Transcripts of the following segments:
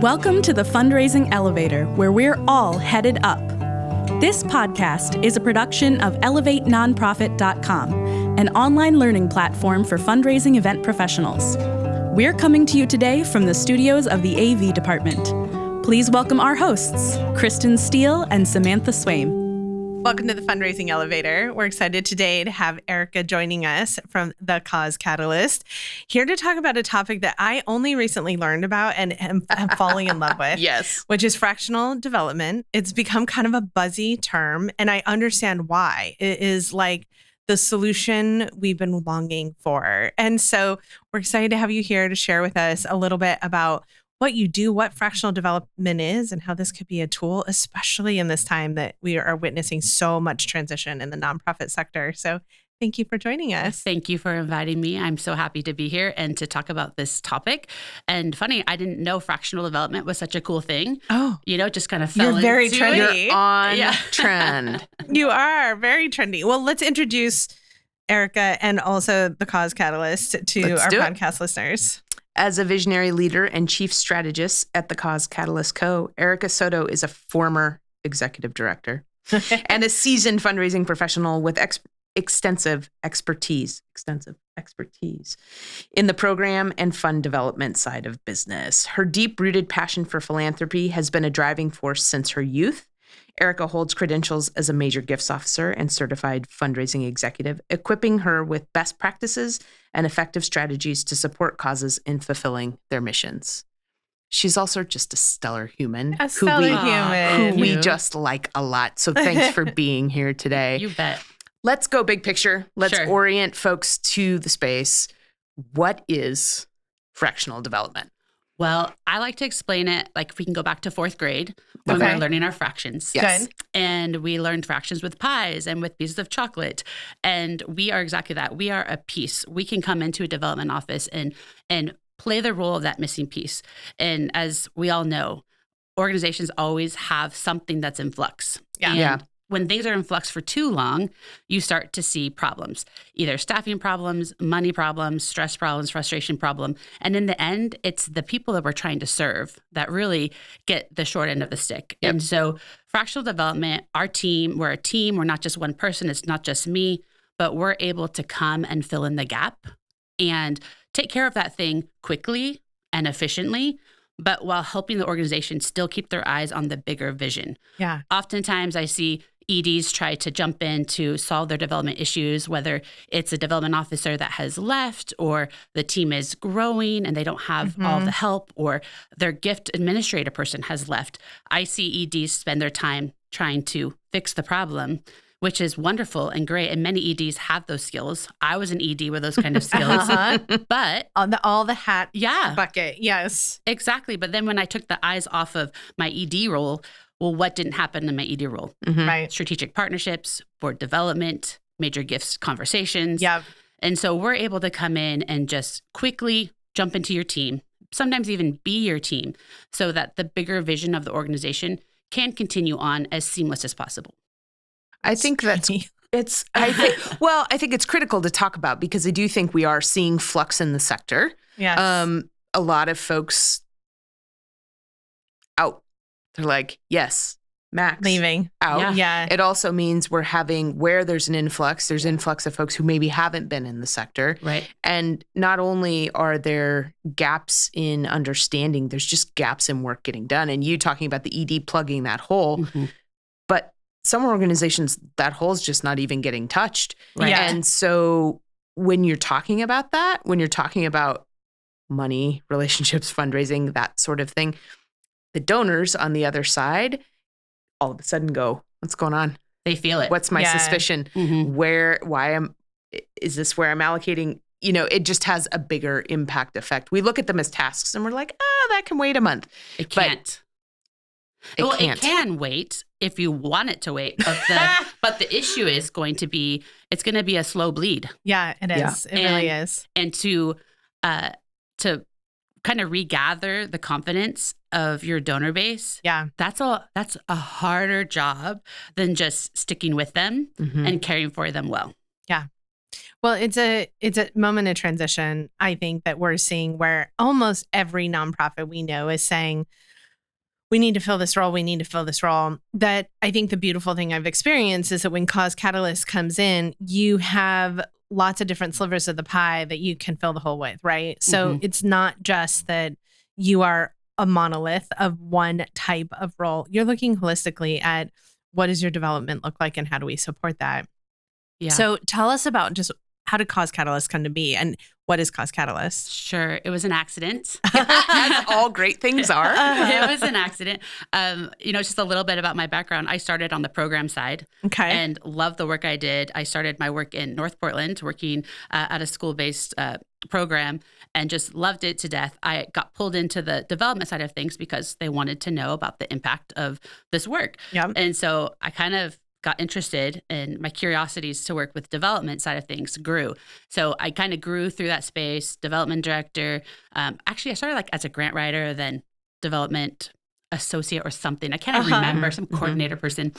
Welcome to the Fundraising Elevator, where we're all headed up. This podcast is a production of ElevateNonprofit.com, an online learning platform for fundraising event professionals. We're coming to you today from the studios of the AV department. Please welcome our hosts, Kristen Steele and Samantha Swaim. Welcome to the Fundraising Elevator. We're excited today to have Erica joining us from the Cause Catalyst, here to talk about a topic that I only recently learned about and am falling in love with. Yes. Which is fractional development. It's become kind of a buzzy term, and I understand why. It is like the solution we've been longing for. And so we're excited to have you here to share with us a little bit about what you do, what fractional development is, and how this could be a tool, especially in this time that we are witnessing so much transition in the nonprofit sector. So thank you for joining us. Thank you for inviting me. I'm so happy to be here and to talk about this topic. And funny, I didn't know fractional development was such a cool thing. Oh, just kind of fell you're very into trendy. You're on trend. You are very trendy. Well, let's introduce Erica and also the Cause Catalyst to our podcast listeners. As a visionary leader and chief strategist at the Cause Catalyst Co., Erica Soto is a former executive director and a seasoned fundraising professional with extensive expertise in the program and fund development side of business. Her deep-rooted passion for philanthropy has been a driving force since her youth. Erica holds credentials as a major gifts officer and certified fundraising executive, equipping her with best practices and effective strategies to support causes in fulfilling their missions. She's also just a stellar human. Who we just like a lot. So thanks for being here today. You bet. Let's go big picture. Let's orient folks to the space. What is fractional development? Well, I like to explain it like if we can go back to fourth grade when we were learning our fractions. Yes. Good. And we learned fractions with pies and with pieces of chocolate. And we are exactly that. We are a piece. We can come into a development office and play the role of that missing piece. And as we all know, organizations always have something that's in flux. Yeah. When things are in flux for too long, you start to see problems, either staffing problems, money problems, stress problems, frustration problem. And in the end, it's the people that we're trying to serve that really get the short end of the stick. Yep. And so fractional development, our team, we're a team. We're not just one person. It's not just me, but we're able to come and fill in the gap and take care of that thing quickly and efficiently, but while helping the organization still keep their eyes on the bigger vision. Yeah. Oftentimes I see EDs try to jump in to solve their development issues, whether it's a development officer that has left or the team is growing and they don't have all the help, or their gift administrator person has left. I see EDs spend their time trying to fix the problem, which is wonderful and great. And many EDs have those skills. I was an ED with those kind of skills, but On all the hat yeah, bucket. Yes. exactly. But then when I took the eyes off of my ED role, well, what didn't happen in my ED role? Right. Strategic partnerships, board development, major gifts conversations. Yeah. And so we're able to come in and just quickly jump into your team, sometimes even be your team, so that the bigger vision of the organization can continue on as seamless as possible. I think I think it's critical to talk about because I do think we are seeing flux in the sector. Yes. A lot of folks out. They're like, yes, max. Leaving. Out. Yeah. It also means we're having, where there's an influx, there's influx of folks who maybe haven't been in the sector. Right. And not only are there gaps in understanding, there's just gaps in work getting done. And you talking about the ED plugging that hole, but some organizations, that hole's just not even getting touched. Right. Yeah. And so when you're talking about that, when you're talking about money, relationships, fundraising, that sort of thing, the donors on the other side all of a sudden go, what's going on? They feel it. What's my suspicion? Is this where I'm allocating? It just has a bigger impact effect. We look at them as tasks and we're like, that can wait a month. It can't. It can wait if you want it to wait. But the issue is it's going to be a slow bleed. Yeah, it is. It really is. And to kind of regather the confidence of your donor base. Yeah. That's a harder job than just sticking with them and caring for them well. Yeah. Well, it's a moment of transition, I think, that we're seeing where almost every nonprofit we know is saying, we need to fill this role. We need to fill this role. That I think the beautiful thing I've experienced is that when Cause Catalyst comes in, you have lots of different slivers of the pie that you can fill the whole with, right? So it's not just that you are a monolith of one type of role. You're looking holistically at what does your development look like and how do we support that? Yeah. So tell us about just how did Cause Catalyst come to be and what is Cause Catalyst? Sure. It was an accident. As all great things are. It was an accident. Just a little bit about my background. I started on the program side and loved the work I did. I started my work in North Portland, working at a school-based program, and just loved it to death. I got pulled into the development side of things because they wanted to know about the impact of this work. Yep. And so I kind of got interested, and my curiosities to work with development side of things grew. So I kind of grew through that space, development director. Actually, I started like as a grant writer, then development associate or something. I can't remember, some coordinator person,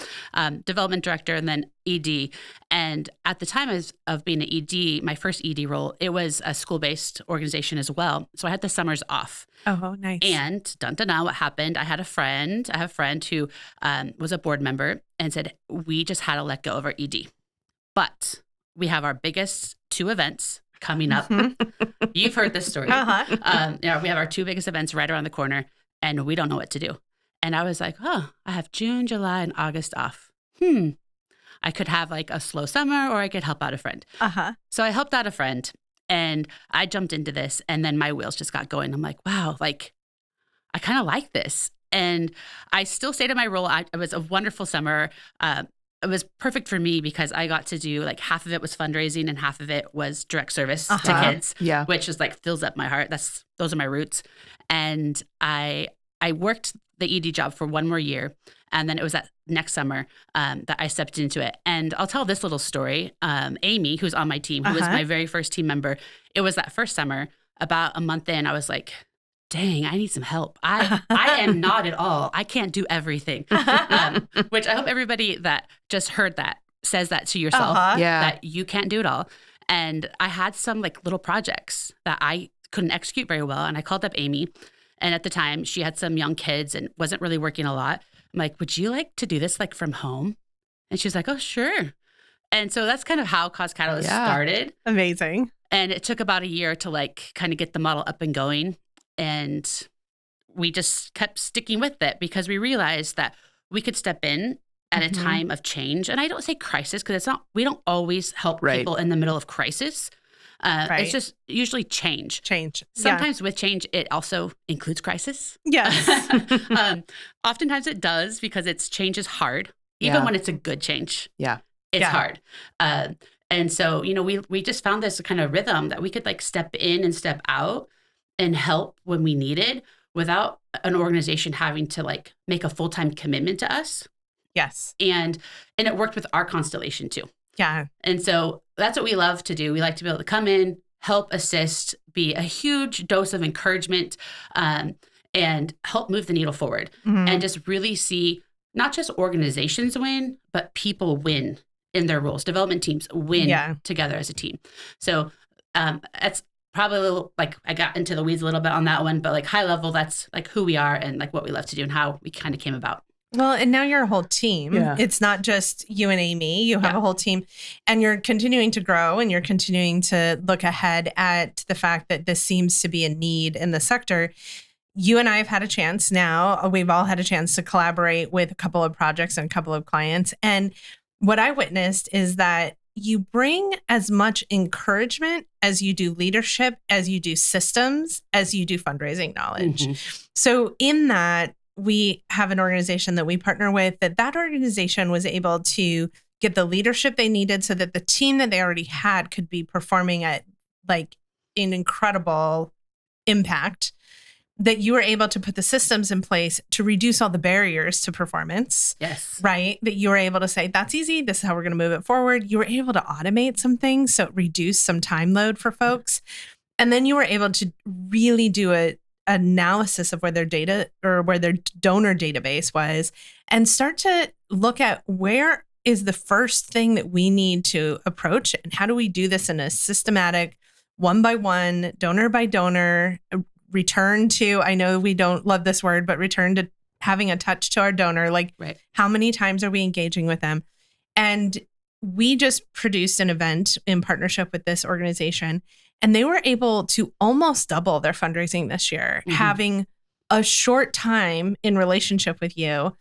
development director, and then ED. And at the time of being an ED, my first ED role, it was a school-based organization as well. So I had the summers off. Oh, nice. And dun-dun-dun, what happened? I have a friend who was a board member and said, we just had to let go of our ED. But we have our biggest 2 events coming up. You've heard this story. We have our 2 biggest events right around the corner, and we don't know what to do. And I was like, I have June, July, and August off. I could have like a slow summer, or I could help out a friend. So I helped out a friend, and I jumped into this, and then my wheels just got going. I'm like, wow, like I kind of like this. And I still stayed in my role. It was a wonderful summer. It was perfect for me because I got to do like half of it was fundraising and half of it was direct service to kids, which is like fills up my heart. Those are my roots. And I worked the ED job for 1 more year. And then it was that next summer that I stepped into it. And I'll tell this little story. Amy, who's on my team, who was my very first team member, it was that first summer, about a month in, I was like, dang, I need some help. I am not at all. I can't do everything. Which I hope everybody that just heard that says that to yourself, that you can't do it all. And I had some like little projects that I couldn't execute very well. And I called up Amy. And at the time, she had some young kids and wasn't really working a lot. I'm like, would you like to do this like from home? And she's like, oh, sure. And so that's kind of how Cause Catalyst started. Amazing. And it took about a year to like kind of get the model up and going. And we just kept sticking with it because we realized that we could step in at a time of change. And I don't say crisis because we don't always help people in the middle of crisis. It's just usually change. Sometimes with change, it also includes crisis. Yes. Oftentimes it does because change is hard, even when it's a good change. It's hard. And so, we just found this kind of rhythm that we could like step in and step out and help when we needed without an organization having to like make a full-time commitment to us. Yes. And it worked with our constellation too. Yeah. And so that's what we love to do. We like to be able to come in, help, assist, be a huge dose of encouragement, and help move the needle forward and just really see not just organizations win, but people win in their roles. Development teams win together as a team. So that's probably a little, like I got into the weeds a little bit on that one, but like high level, that's like who we are and like what we love to do and how we kind of came about. Well, and now you're a whole team. It's not just you and Amy. You have a whole team and you're continuing to grow and you're continuing to look ahead at the fact that this seems to be a need in the sector. You and I have had a chance now. We've all had a chance to collaborate with a couple of projects and a couple of clients. And what I witnessed is that you bring as much encouragement as you do leadership, as you do systems, as you do fundraising knowledge. So in that, we have an organization that we partner with that organization was able to get the leadership they needed so that the team that they already had could be performing at like an incredible impact, that you were able to put the systems in place to reduce all the barriers to performance. Yes. Right? That you were able to say, that's easy. This is how we're going to move it forward. You were able to automate some things, so it reduced some time load for folks. And then you were able to really do an analysis of where their data or where their donor database was and start to look at where is the first thing that we need to approach? And how do we do this in a systematic, one by one, donor by donor, return to, I know we don't love this word, but return to having a touch to our donor. Like, how many times are we engaging with them? And we just produced an event in partnership with this organization, and they were able to almost double their fundraising this year, having a short time in relationship with you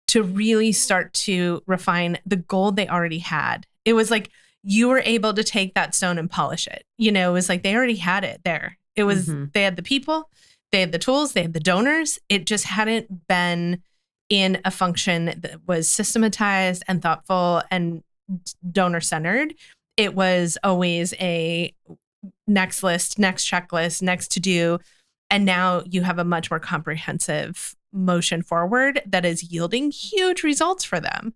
to really start to refine the gold they already had. It was like you were able to take that stone and polish it. You know, it was like they already had it there. It was, they had the people, they had the tools, they had the donors. It just hadn't been in a function that was systematized and thoughtful and donor-centered. It was always a next list, next checklist, next to do. And now you have a much more comprehensive motion forward that is yielding huge results for them.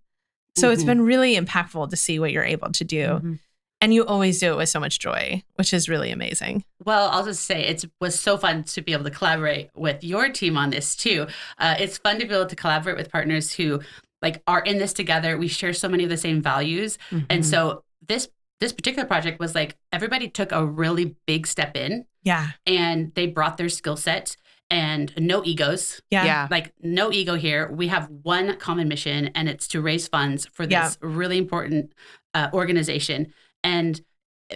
So it's been really impactful to see what you're able to do. And you always do it with so much joy, which is really amazing. Well, I'll just say it was so fun to be able to collaborate with your team on this too. It's fun to be able to collaborate with partners who like are in this together. We share so many of the same values. And so this particular project was like everybody took a really big step in. Yeah. And they brought their skill set and no egos. Yeah. Like no ego here. We have one common mission, and it's to raise funds for this really important organization. And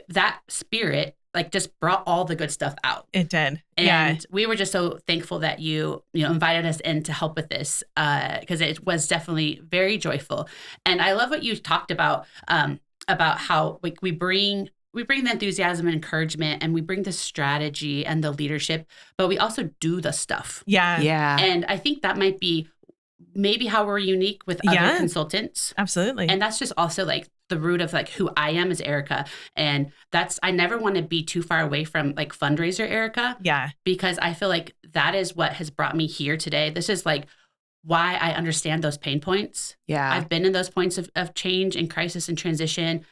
that spirit like just brought all the good stuff out. It did. And we were just so thankful that you invited us in to help with this because it was definitely very joyful. And I love what you talked about how like we bring the enthusiasm and encouragement, and we bring the strategy and the leadership, but we also do the stuff. Yeah. And I think that might be maybe how we're unique with other consultants. Absolutely. And that's just also like the root of like who I am as Erica. And I never want to be too far away from like fundraiser Erica. Yeah. Because I feel like that is what has brought me here today. This is like why I understand those pain points. Yeah. I've been in those points of change and crisis and transition.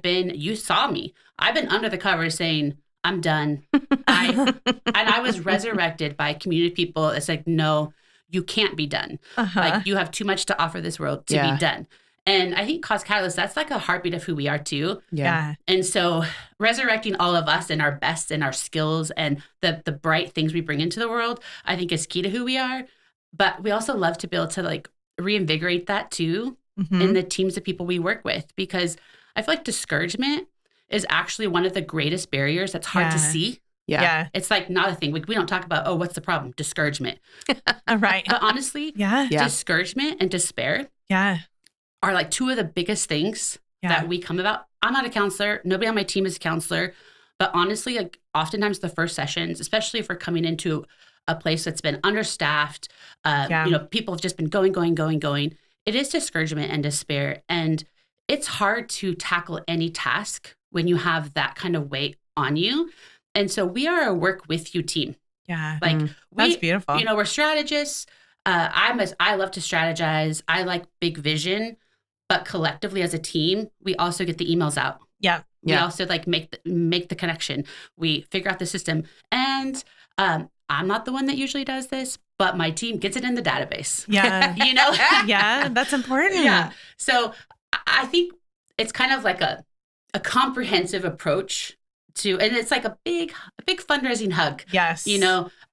You saw me. I've been under the covers saying, I'm done. And I was resurrected by community people. It's like, no, you can't be done. Like you have too much to offer this world to be done. And I think Cause Catalyst, that's like a heartbeat of who we are too. Yeah. And so resurrecting all of us and our best and our skills and the bright things we bring into the world, I think is key to who we are. But we also love to be able to like reinvigorate that too in the teams of people we work with, because I feel like discouragement is actually one of the greatest barriers that's hard to see. Yeah. It's like not a thing. We don't talk about, oh, what's the problem? Discouragement. Right. But honestly, discouragement and despair are like two of the biggest things that we come about. I'm not a counselor. Nobody on my team is a counselor. But honestly, like oftentimes the first sessions, especially if we're coming into a place that's been understaffed, people have just been going. It is discouragement and despair. And it's hard to tackle any task when you have that kind of weight on you. And so we are a work with you team. Yeah. Like that's beautiful. We're strategists. I love to strategize. I like big vision, but collectively as a team, we also get the emails out. Yeah. We also like make the connection. We figure out the system. And I'm not the one that usually does this, but my team gets it in the database. Yeah. Yeah, that's important. Yeah. So I think it's kind of like a comprehensive approach to, and it's like a big fundraising hug. Yes.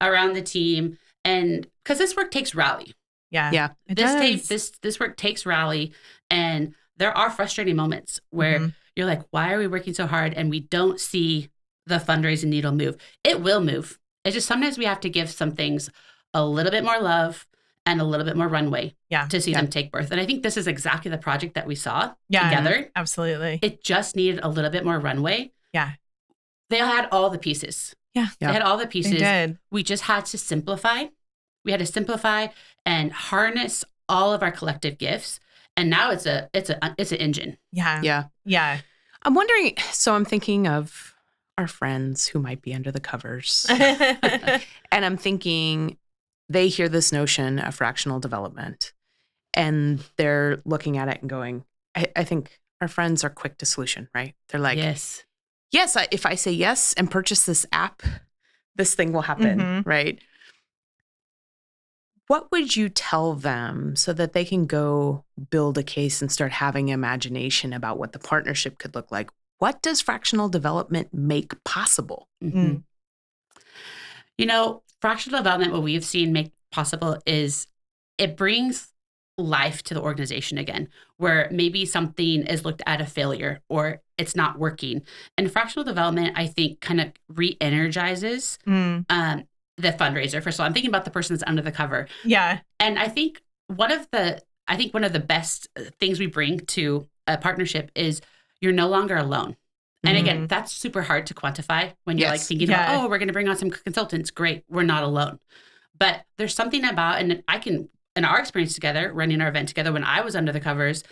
Around the team. And because this work takes rally. Yeah. This work takes rally. And there are frustrating moments where you're like, why are we working so hard? And we don't see the fundraising needle move. It will move. It's just sometimes we have to give some things a little bit more love and a little bit more runway to see them take birth. And I think this is exactly the project that we saw together. Absolutely. It just needed a little bit more runway. Yeah. They had all the pieces. Yeah. They had all the pieces. They did. We just had to simplify. We had to simplify and harness all of our collective gifts. And now it's an engine. Yeah. I'm wondering, so I'm thinking of our friends who might be under the covers. And I'm thinking they hear this notion of fractional development and they're looking at it and going, I think our friends are quick to solution, right? They're like, yes, if I say yes and purchase this app, this thing will happen, right? what would you tell them so that they can go build a case and start having imagination about what the partnership could look like? What does fractional development make possible? Mm-hmm. Fractional development, what we've seen make possible is it brings life to the organization again, where maybe something is looked at a failure or it's not working. And fractional development, I think, kind of re-energizes the fundraiser. First of all, I'm thinking about the person that's under the cover. Yeah. And I think one of the best things we bring to a partnership is you're no longer alone. And again, that's super hard to quantify when you're thinking about, we're going to bring on some consultants. Great. We're not alone. But there's something about, and I can, in our experience together, running our event together, when I was under the covers,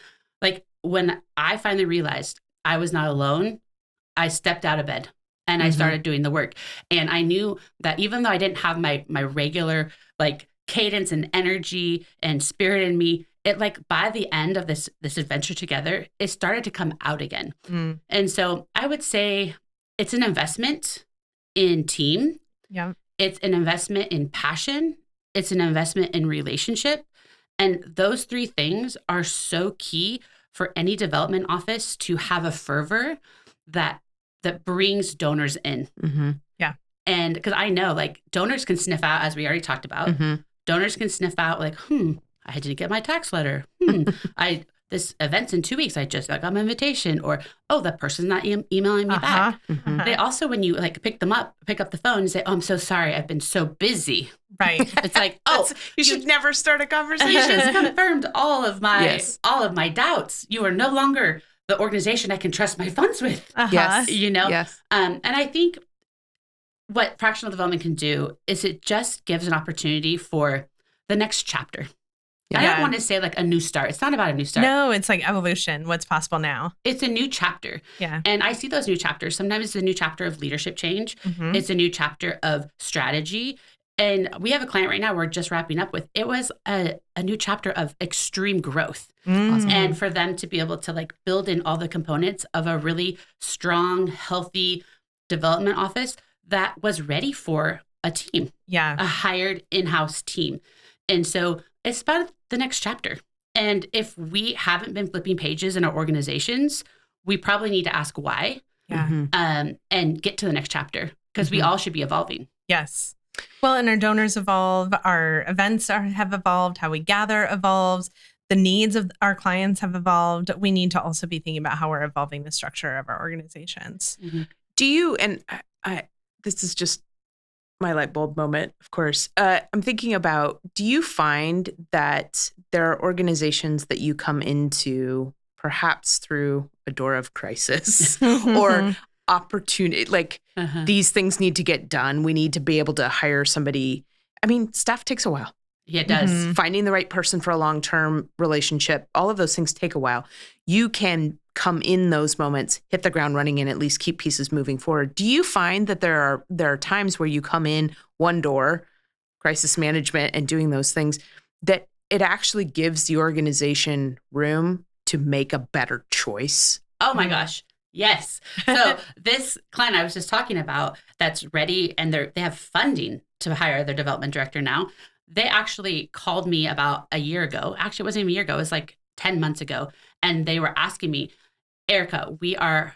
like when I finally realized I was not alone, I stepped out of bed and I started doing the work. And I knew that even though I didn't have my regular like cadence and energy and spirit in me, it like by the end of this adventure together, it started to come out again. And so I would say it's an investment in team. Yeah. It's an investment in passion. It's an investment in relationship. And those three things are so key for any development office to have a fervor that brings donors in. Yeah. And because I know like donors can sniff out, as we already talked about, donors can sniff out like, I didn't get my tax letter. This event's in 2 weeks. I just got my invitation. Or, that person's not emailing me back. They also, when you like pick up the phone and say, I'm so sorry. I've been so busy. Right. It's like, you should never start a conversation. You just confirmed all of my doubts. You are no longer the organization I can trust my funds with. Yes. Yes. And I think what fractional development can do is it just gives an opportunity for the next chapter. I don't want to say like a new start. It's not about a new start. No, it's like evolution. What's possible now? It's a new chapter. Yeah. And I see those new chapters. Sometimes it's a new chapter of leadership change. It's a new chapter of strategy. And we have a client right now we're just wrapping up with. It was a new chapter of extreme growth. Awesome. And for them to be able to like build in all the components of a really strong, healthy development office that was ready for a team. Yeah. A hired in-house team. And so it's about the next chapter. And if we haven't been flipping pages in our organizations, we probably need to ask why. Yeah. And get to the next chapter because we all should be evolving. Yes. Well, and our donors evolve, our events have evolved, how we gather evolves, the needs of our clients have evolved. We need to also be thinking about how we're evolving the structure of our organizations. Do you, and this is just my light bulb moment, of course. I'm thinking about, do you find that there are organizations that you come into perhaps through a door of crisis or opportunity, like these things need to get done. We need to be able to hire somebody. I mean, staff takes a while. Yeah, it does. Finding the right person for a long-term relationship, all of those things take a while. You can come in those moments, hit the ground running, and at least keep pieces moving forward. Do you find that there are times where you come in one door, crisis management, and doing those things, that it actually gives the organization room to make a better choice? Oh my gosh. Yes. So this client I was just talking about that's ready and they have funding to hire their development director now. They actually called me about a year ago. Actually, it wasn't even a year ago. It was like 10 months ago. And they were asking me, Erica, we are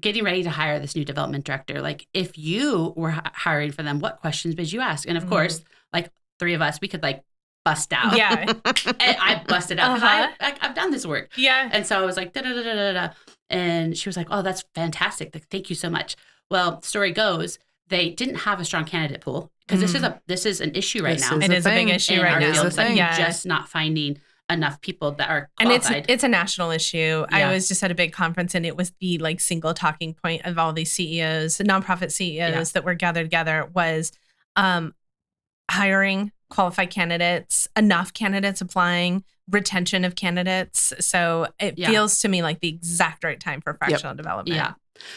getting ready to hire this new development director. Like, if you were hiring for them, what questions would you ask? And of course, like three of us, we could like bust out. Yeah. And I busted out because I've done this work. Yeah. And so I was like, da-da-da-da-da-da. And she was like, oh, that's fantastic. Like, thank you so much. Well, story goes, they didn't have a strong candidate pool because this is an issue right now. It is a big issue right now. It's like just not finding enough people that are qualified. And it's a national issue. Yeah. I was just at a big conference and it was the like single talking point of all these CEOs, nonprofit CEOs that were gathered together was hiring qualified candidates, enough candidates applying, retention of candidates. So it feels to me like the exact right time for fractional development. Yeah.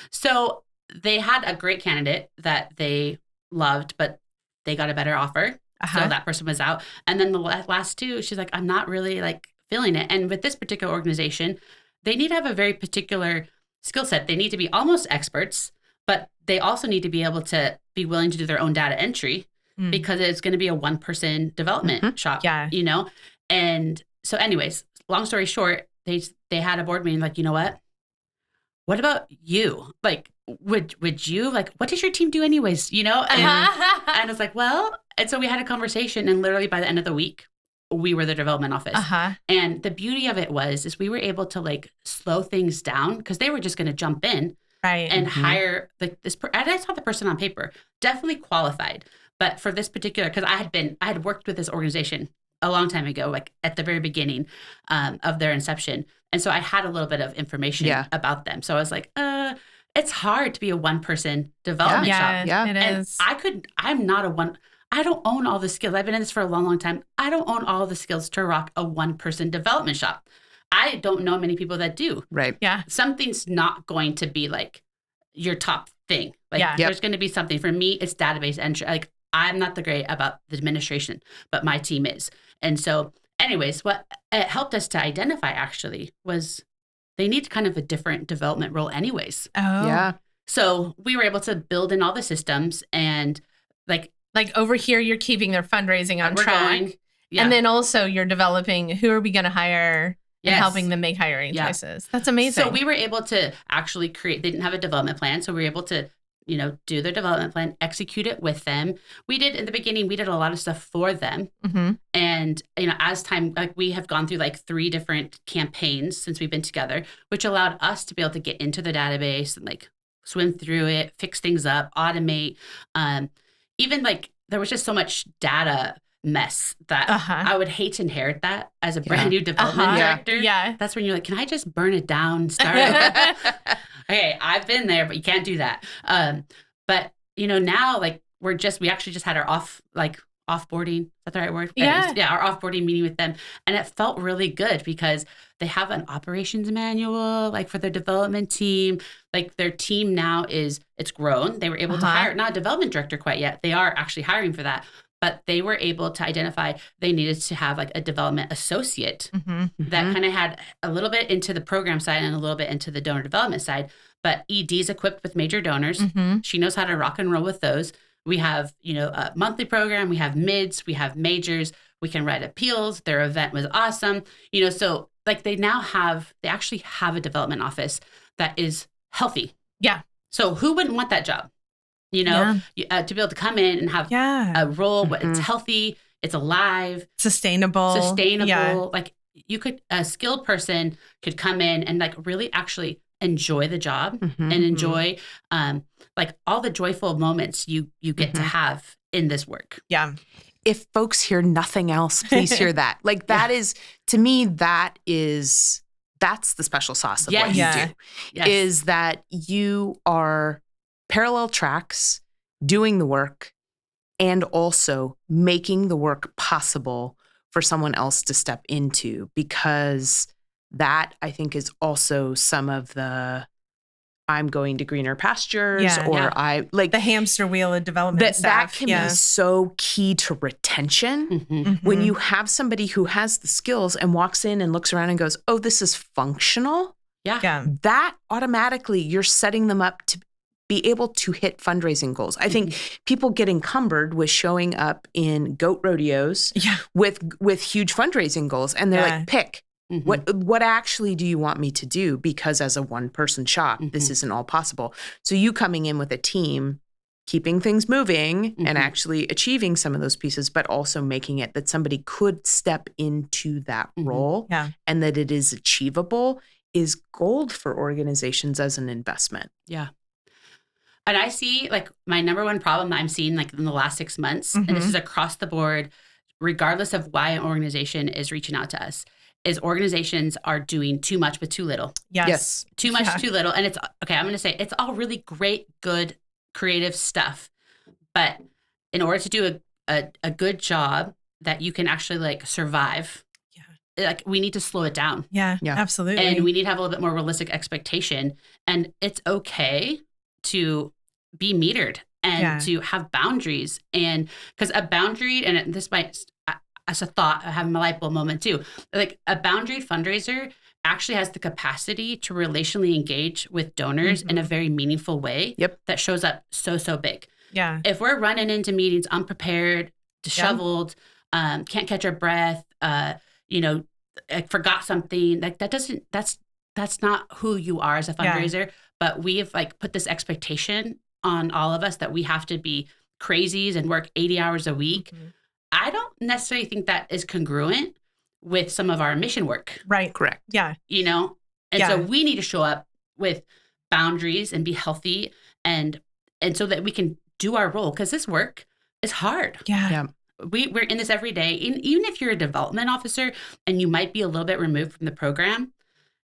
So they had a great candidate that they loved, but they got a better offer. So that person was out. And then the last two, she's like, I'm not really like feeling it. And with this particular organization, they need to have a very particular skill set. They need to be almost experts, but they also need to be able to be willing to do their own data entry. because it's going to be a one-person development shop, you know? And so anyways, long story short, they had a board meeting like, you know what about you? Like, would you, like, what does your team do anyways? You know? And I was like, well, and so we had a conversation, and literally by the end of the week, we were the development office. And the beauty of it is we were able to like slow things down because they were just going to jump in and hire like this. And I saw the person on paper, definitely qualified. But for this particular, because I had worked with this organization a long time ago, like at the very beginning of their inception. And so I had a little bit of information about them. So I was like, it's hard to be a one-person development shop. Yeah, it is. I don't own all the skills. I've been in this for a long, long time. I don't own all the skills to rock a one-person development shop. I don't know many people that do. Right. Yeah. Something's not going to be like your top thing. Like there's going to be something. For me, it's database entry. Like I'm not the great about the administration, but my team is. And so anyways, what it helped us to identify actually was they need kind of a different development role anyways. Oh. Yeah. So we were able to build in all the systems and like over here, you're keeping their fundraising on track. And then also you're developing who are we going to hire and helping them make hiring choices. That's amazing. So we were able to actually they didn't have a development plan. So we were able to, do their development plan, execute it with them. In the beginning, we did a lot of stuff for them. And, as time, like we have gone through like 3 different campaigns since we've been together, which allowed us to be able to get into the database and like swim through it, fix things up, automate. Even like there was just so much data mess that I would hate to inherit that as a brand new development director. Yeah. That's when you're like, can I just burn it down, start over? Okay, I've been there, but you can't do that. But now like we actually just had our offboarding. Is that the right word? Yeah. Yeah, our offboarding meeting with them. And it felt really good because they have an operations manual, like for their development team. Like their team now it's grown. They were able to hire, not a development director quite yet. They are actually hiring for that. But they were able to identify they needed to have like a development associate that kind of had a little bit into the program side and a little bit into the donor development side. But ED's equipped with major donors. She knows how to rock and roll with those. We have, a monthly program. We have mids. We have majors. We can write appeals. Their event was awesome. So like they actually have a development office that is healthy. Yeah. So who wouldn't want that job? To be able to come in and have a role where it's healthy, it's alive, sustainable. Yeah. Like a skilled person could come in and like really actually enjoy the job and enjoy like all the joyful moments you get to have in this work. Yeah. If folks hear nothing else, please hear that. Like that is, to me, that's the special sauce of what you do. Yes. Is that you are parallel tracks, doing the work, and also making the work possible for someone else to step into, because that I think is also some of the I'm going to greener pastures I like the hamster wheel of development that can be so key to retention. When you have somebody who has the skills and walks in and looks around and goes, oh, this is functional. That automatically you're setting them up to be able to hit fundraising goals. I think people get encumbered with showing up in goat rodeos with huge fundraising goals. And they're like, pick. What actually do you want me to do? Because as a one-person shop, this isn't all possible. So you coming in with a team, keeping things moving and actually achieving some of those pieces, but also making it that somebody could step into that role and that it is achievable is gold for organizations as an investment. Yeah. And I see like my number one problem that I'm seeing like in the last 6 months, and this is across the board, regardless of why an organization is reaching out to us, is organizations are doing too much with too little. Yes. Too much, too little. And it's, okay, I'm going to say it's all really great, good, creative stuff. But in order to do a good job that you can actually like survive, like we need to slow it down. Yeah, absolutely. And we need to have a little bit more realistic expectation. And it's okay to be metered and to have boundaries. And because a boundary, and this might, as a thought, I have a light bulb moment too, like a boundaried fundraiser actually has the capacity to relationally engage with donors in a very meaningful way that shows up so big. Yeah. If we're running into meetings unprepared, disheveled, can't catch our breath, you know, I forgot something, like that's not who you are as a fundraiser. But we have like put this expectation on all of us that we have to be crazies and work 80 hours a week. Mm-hmm. I don't necessarily think that is congruent with some of our mission work. Right. Correct. Yeah. You know? And so we need to show up with boundaries and be healthy and so that we can do our role, because this work is hard. Yeah. We're in this every day. And even if you're a development officer and you might be a little bit removed from the program,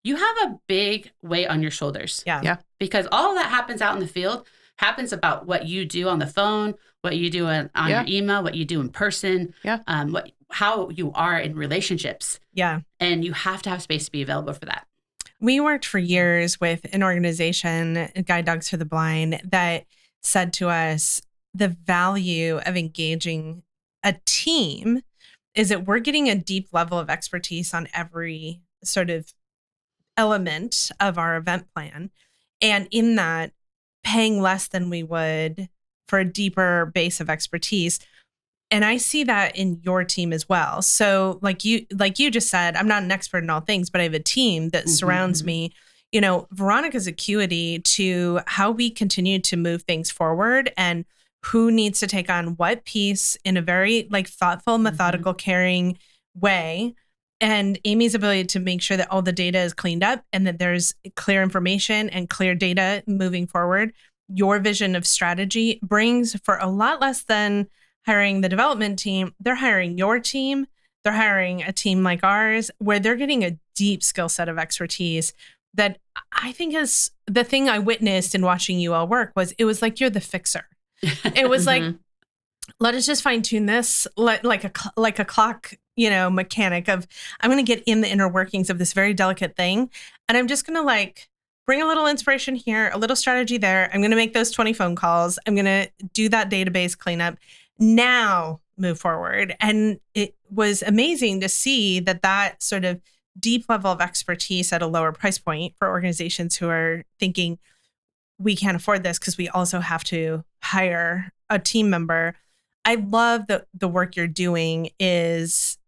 you have a big weight on your shoulders. Yeah. Because all of that happens out in the field, happens about what you do on the phone, what you do on your email, what you do in person, how you are in relationships. Yeah. And you have to have space to be available for that. We worked for years with an organization, Guide Dogs for the Blind, that said to us the value of engaging a team is that we're getting a deep level of expertise on every sort of element of our event plan. And in that, paying less than we would for a deeper base of expertise. And I see that in your team as well. So like you just said, I'm not an expert in all things, but I have a team that surrounds me. You know, Veronica's acuity to how we continue to move things forward and who needs to take on what piece in a very like thoughtful, methodical, caring way. And Amy's ability to make sure that all the data is cleaned up and that there's clear information and clear data moving forward. Your vision of strategy brings for a lot less than hiring the development team. They're hiring your team. They're hiring a team like ours where they're getting a deep skill set of expertise that I think is the thing I witnessed in watching you all work was it was like you're the fixer. It was like, let us just fine tune this like a clock, you know, mechanic of I'm going to get in the inner workings of this very delicate thing. And I'm just going to like bring a little inspiration here, a little strategy there. I'm going to make those 20 phone calls. I'm going to do that database cleanup. Now move forward. And it was amazing to see that sort of deep level of expertise at a lower price point for organizations who are thinking we can't afford this because we also have to hire a team member. I love that the work you're doing is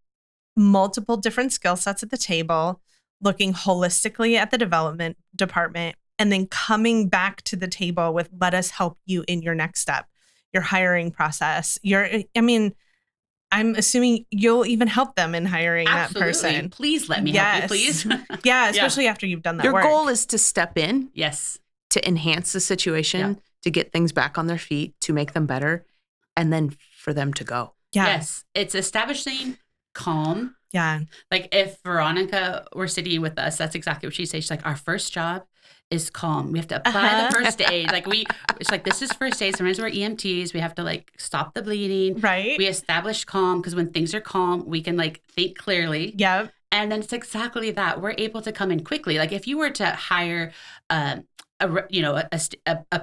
multiple different skill sets at the table, looking holistically at the development department, and then coming back to the table with let us help you in your next step. Your hiring process. I'm assuming you'll even help them in hiring Absolutely. That person. Please let me help you, please. Yeah, especially after you've done that Your work. goal is to step in. Yes. To enhance the situation, to get things back on their feet, to make them better, and then for them to go. Yeah. Yes. It's establishing calm. Yeah. Like if Veronica were sitting with us, that's exactly what she says. She's like, our first job is calm. We have to apply the first aid. It's like, this is first aid. Sometimes we're EMTs. We have to like stop the bleeding. Right. We establish calm because when things are calm, we can like think clearly. Yep. And then it's exactly that. We're able to come in quickly. Like if you were to hire a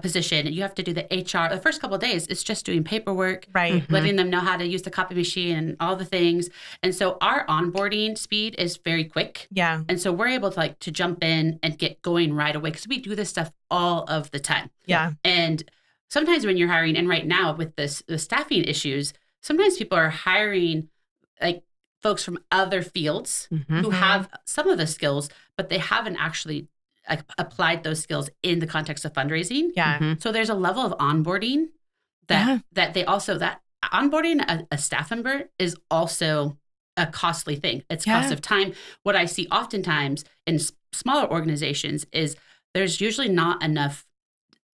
position, you have to do the HR. The first couple of days, it's just doing paperwork, right? Letting them know how to use the copy machine and all the things. And so our onboarding speed is very quick. Yeah. And so we're able to jump in and get going right away because we do this stuff all of the time. Yeah. And sometimes when you're hiring, and right now with the staffing issues, sometimes people are hiring like folks from other fields who have some of the skills, but they haven't actually applied those skills in the context of fundraising. Yeah. So there's a level of onboarding that they also, that onboarding a staff member is also a costly thing. It's cost of time. What I see oftentimes in smaller organizations is there's usually not enough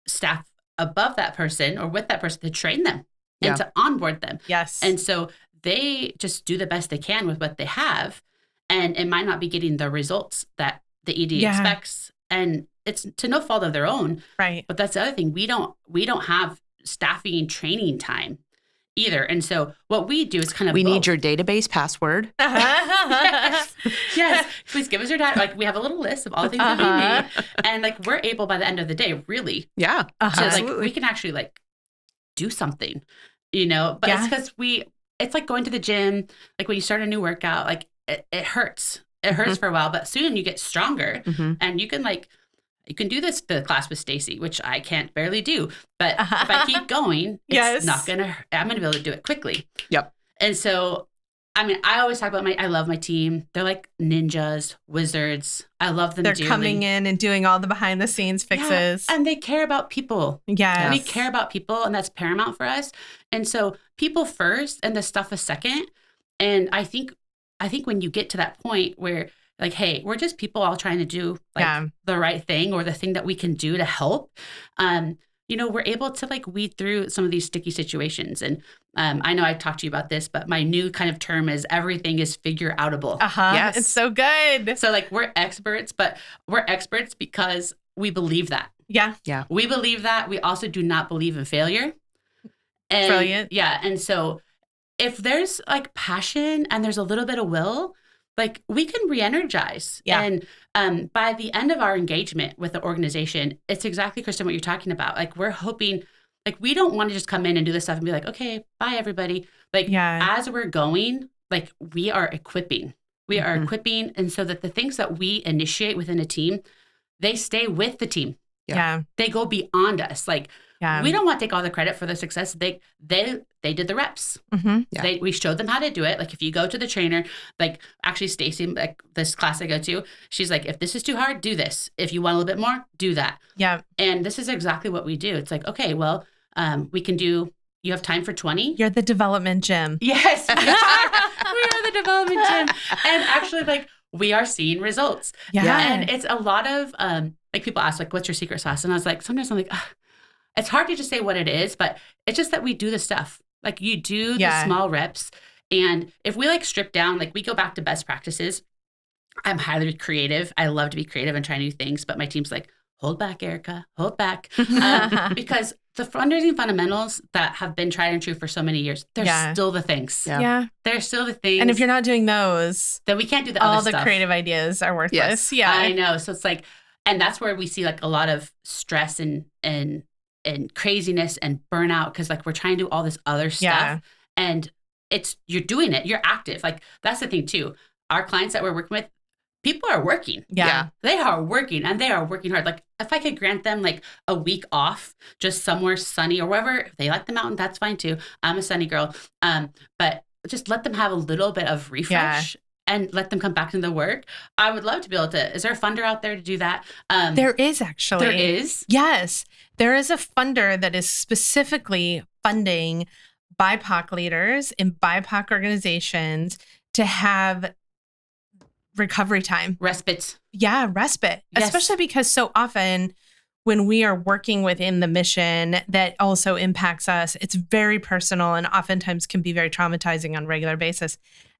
staff above that person or with that person to train them and to onboard them. Yes. And so they just do the best they can with what they have. And it might not be getting the results that the ED expects. And it's to no fault of their own. Right. But that's the other thing. We don't have staffing training time either. And so what we do is kind of we need your database password. Yes. Please give us your data. Like we have a little list of all the things that we need. And like we're able by the end of the day, really. Yeah. So like we can actually like do something, but it's because it's like going to the gym. Like when you start a new workout, like it hurts. It hurts for a while, but soon you get stronger and you can like you can do the class with Stacy, which I can't barely do. But if I keep going, it's I'm going to be able to do it quickly. Yep. And so, I mean, I always talk about I love my team. They're like ninjas, wizards. I love them They're dearly. coming in and doing all the behind the scenes fixes. Yeah, and they care about people. Yes. We care about people, and that's paramount for us. And so people first and the stuff a second. And I think when you get to that point where like, hey, we're just people all trying to do like the right thing or the thing that we can do to help, we're able to like weed through some of these sticky situations. And I know I talked to you about this, but my new kind of term is everything is figure outable. Yes. It's so good. So like we're experts, but we're experts because we believe that. Yeah. Yeah. We believe that. We also do not believe in failure. And, brilliant. Yeah. And so if there's like passion and there's a little bit of will, like we can re-energize. Yeah. And by the end of our engagement with the organization, it's exactly, Kristen, what you're talking about. Like we're hoping, like we don't want to just come in and do this stuff and be like, okay, bye everybody. Like as we're going, like we are equipping. We are equipping. And so that the things that we initiate within a team, they stay with the team. Yeah. They go beyond us. Like we don't want to take all the credit for the success. They did the reps. Mm-hmm. Yeah. We showed them how to do it. Like if you go to the trainer, like actually Stacy, like this class I go to, she's like, if this is too hard, do this. If you want a little bit more, do that. Yeah. And this is exactly what we do. It's like, okay, well, we can do, you have time for 20? You're the development gym. Yes. We are the development gym. And actually like we are seeing results. Yeah. And it's a lot of, like people ask like, what's your secret sauce? And I was like, sometimes I'm like, it's hard to just say what it is, but it's just that we do the stuff. Like you do the small reps. And if we like strip down, like we go back to best practices. I'm highly creative. I love to be creative and try new things. But my team's like, hold back, Erica, hold back. Because the fundraising fundamentals that have been tried and true for so many years, they're still the things. Yeah. They're still the things. And if you're not doing those, then we can't do the all other the stuff. creative ideas are worthless. Yes. Yeah. I know. So it's like, and that's where we see like a lot of stress and craziness and burnout because like we're trying to do all this other stuff and you're doing it, you're active. Like that's the thing too. Our clients that we're working with, people are working. Yeah. They are working and they are working hard. Like if I could grant them like a week off, just somewhere sunny or wherever, if they like the mountain, that's fine too. I'm a sunny girl. But just let them have a little bit of refresh. And let them come back into the work. I would love to be able to. Is there a funder out there to do that? There is actually. There is? Yes. There is a funder that is specifically funding BIPOC leaders in BIPOC organizations to have recovery time. Respite. Yeah, respite. Yes. Especially because so often when we are working within the mission that also impacts us, it's very personal and oftentimes can be very traumatizing on a regular basis.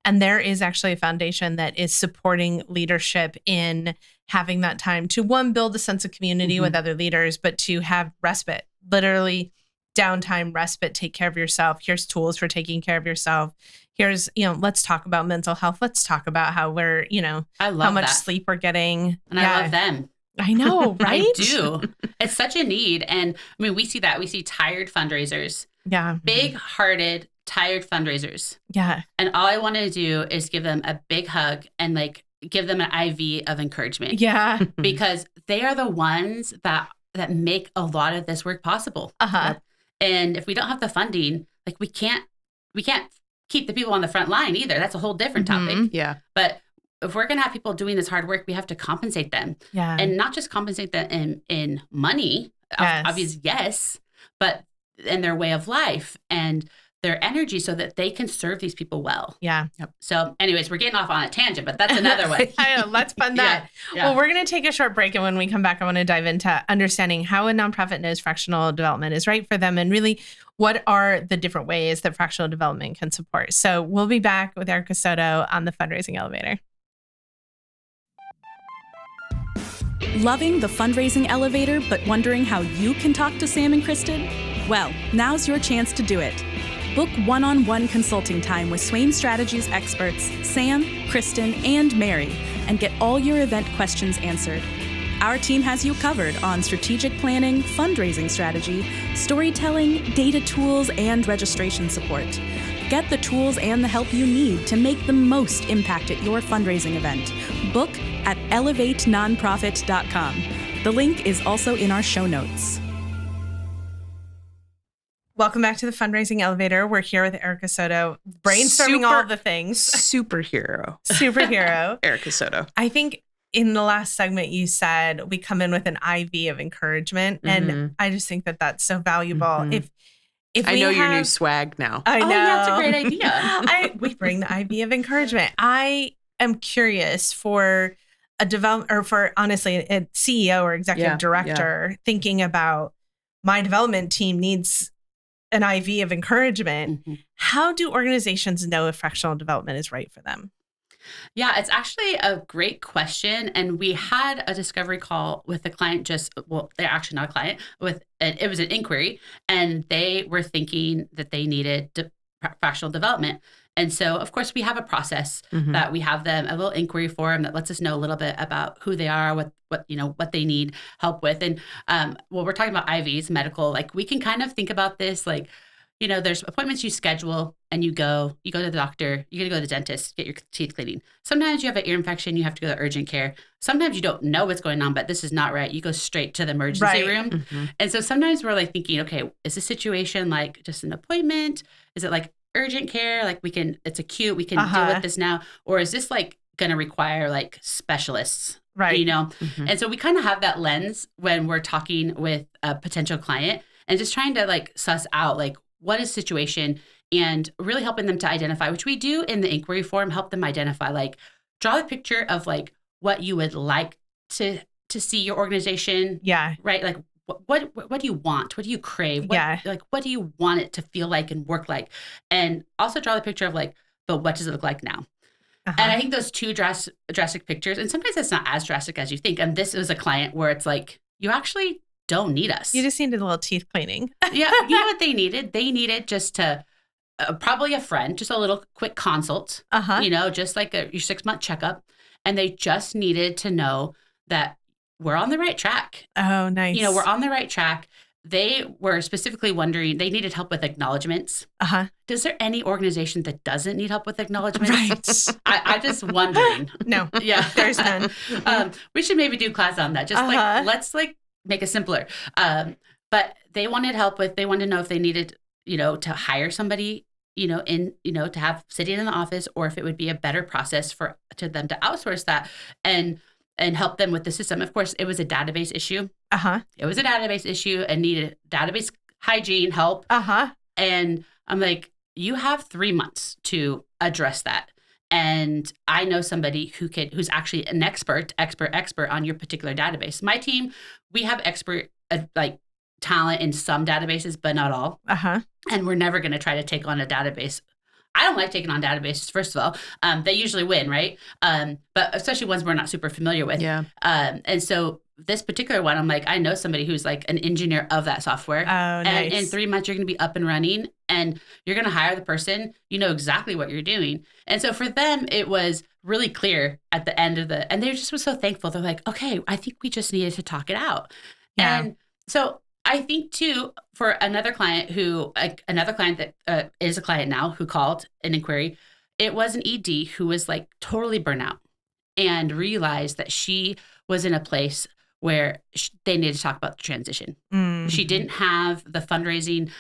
And there is actually a foundation that is supporting leadership in having that time to, one, build a sense of community with other leaders, but to have respite, literally downtime, respite, take care of yourself. Here's tools for taking care of yourself. Here's, let's talk about mental health. Let's talk about how we're, I love how much that. sleep we're getting. And I love them. I know, right? I do. It's such a need. And I mean, we see that. We see tired fundraisers. Yeah. Big-hearted, tired fundraisers. Yeah. And all I want to do is give them a big hug and like give them an IV of encouragement. Yeah. Because they are the ones that make a lot of this work possible. Uh-huh. And if we don't have the funding, like we can't keep the people on the front line either. That's a whole different topic. Yeah. But if we're going to have people doing this hard work, we have to compensate them. Yeah. And not just compensate them in money, obviously, yes, but in their way of life and their energy so that they can serve these people well. Yeah. Yep. So anyways, we're getting off on a tangent, but that's another one. I know. Let's fund that. Yeah. Well, we're going to take a short break. And when we come back, I want to dive into understanding how a nonprofit knows fractional development is right for them and really what are the different ways that fractional development can support. So we'll be back with Erica Soto on the Fundraising Elevator. Loving the Fundraising Elevator, but wondering how you can talk to Sam and Kristen? Well, now's your chance to do it. Book one-on-one consulting time with Swaim Strategies experts Sam, Kristen, and Mary, and get all your event questions answered. Our team has you covered on strategic planning, fundraising strategy, storytelling, data tools, and registration support. Get the tools and the help you need to make the most impact at your fundraising event. Book at elevatenonprofit.com. The link is also in our show notes. Welcome back to the Fundraising Elevator. We're here with Erica Soto, brainstorming all the things. Superhero. Erica Soto. I think in the last segment you said we come in with an IV of encouragement, and I just think that that's so valuable. If I know your new swag now. I know. Oh, yeah, that's a great idea. We bring the IV of encouragement. I am curious for a developer, or for honestly a CEO or executive director thinking about my development team needs an IV of encouragement. How do organizations know if fractional development is right for them? Yeah, it's actually a great question. And we had a discovery call with a client they're actually not a client, it was an inquiry, and they were thinking that they needed fractional development. And so, of course, we have a process that we have them, a little inquiry form that lets us know a little bit about who they are, what they need help with. And we're talking about IVs, medical, like we can kind of think about this like, there's appointments you schedule and you go to the doctor, you got to go to the dentist, get your teeth cleaning. Sometimes you have an ear infection, you have to go to urgent care. Sometimes you don't know what's going on, but this is not right. You go straight to the emergency room. And so sometimes we're like thinking, okay, is the situation like just an appointment? Is it like urgent care? Like it's acute, we can deal with this now. Or is this like going to require like specialists? Right. And so we kind of have that lens when we're talking with a potential client and just trying to like suss out like, what is the situation, and really helping them to identify, which we do in the inquiry form, help them identify, like draw a picture of like what you would like to see your organization. Yeah. Right. Like what do you want? What do you crave? Like, what do you want it to feel like and work like? And also draw the picture of like, but what does it look like now? And I think those two drastic pictures, and sometimes it's not as drastic as you think. And this is a client where it's like, you actually don't need us. You just needed a little teeth cleaning. Yeah. You know what they needed? They needed just to probably a friend, just a little quick consult, just like your 6-month checkup. And they just needed to know that we're on the right track. Oh, nice. We're on the right track. They were specifically wondering, they needed help with acknowledgements. Is there any organization that doesn't need help with acknowledgements? Right. I'm just wondering. No. Yeah. There's none. We should maybe do a class on that. Just let's make it simpler. But they wanted help they wanted to know if they needed, to hire somebody, to have sitting in the office, or if it would be a better process to them to outsource that and help them with the system. Of course, it was a database issue. It was a database issue and needed database hygiene help. And I'm like, you have 3 months to address that. And I know somebody who's actually an expert on your particular database. My team, we have expert talent in some databases, but not all. And we're never going to try to take on a database. I don't like taking on databases, first of all. They usually win, right? But especially ones we're not super familiar with. Yeah. And so this particular one, I'm like, I know somebody who's like an engineer of that software. Oh, nice. And in 3 months, you're going to be up and running, and you're going to hire the person. You know exactly what you're doing. And so for them, it was really clear at the end and they just were so thankful. They're like, okay, I think we just needed to talk it out. Yeah. And so I think too, for another client that is a client now who called an inquiry, it was an ED who was like totally burnout and realized that she was in a place where they needed to talk about the transition. She didn't have the fundraising